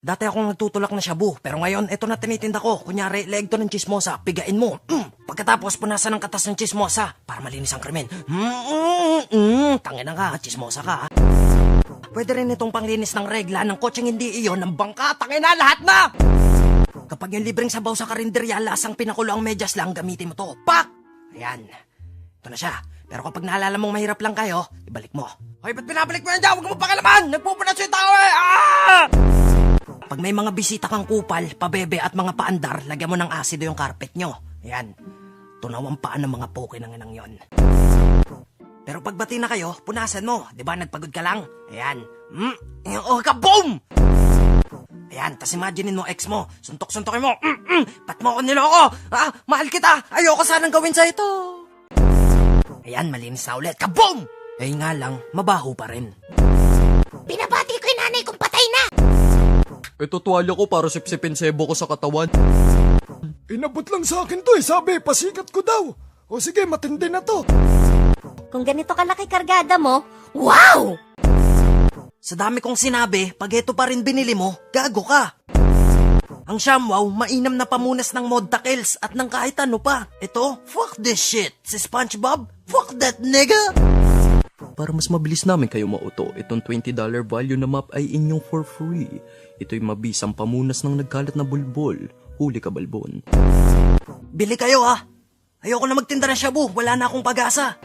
Dati akong nagtutulak na shabu, pero ngayon, ito na tinitinda ko. Kunyari, leeg to ng chismosa, pigain mo. Pagkatapos, punasan ng katas ng chismosa para malinis ang krimen. Tangina ka, chismosa ka. Pwede rin itong panglinis ng regla ng kotseng hindi iyon ng bangka. Tangina, lahat na! Kapag yung libreng sabaw sa karinderya, lasang pinakulo ang medyas lang, gamitin mo to. Pak! Ayan. Ito na siya. Pero kapag naalala mong mahirap lang kayo, ibalik mo. Hoy, ba't binabalik mo yan dyan? Huwag mo pakalaman! Nagpupunas yung tao eh! Ah! Pag may mga bisita kang kupal, pabebe at mga paandar, lagyan mo ng asido yung carpet nyo. Ayan. Tunaw ang paan ng mga poke ng inang yon. Pero pag bati na kayo, punasan mo. Diba nagpagod ka lang? Ayan. Oh, kaboom! Ayan, tas imaginein mo ex mo. Suntok-suntokin mo. Pat mo ako niloko. Ah, mahal kita. Ayoko sanang gawin sa ito. Ayan, malinis na ulit. Kaboom! Eh nga lang, mabaho pa rin. Binabati ko yung nanay kong patay na! Ito tuwalya ko para sipsipin sebo ko sa katawan. Inabot lang sa akin to eh. Sabi, pasikat ko daw. O sige, matindi na to. Kung ganito kalaki kargada mo, wow! Sa dami kong sinabi, pag ito pa rin binili mo, gago ka. Ang ShamWow, mainam na pamunas ng mod takils at ng kahit ano pa. Ito, fuck this shit. Si SpongeBob, fuck that nigga. Para mas mabilis namin kayo mauto, itong $20 value na map ay inyong for free. Ito'y mabisang pamunas ng nagkalat na bulbol. Huli ka, balbon. Bili kayo ha. Ayoko na magtinda ng shabu, wala na akong pag-asa.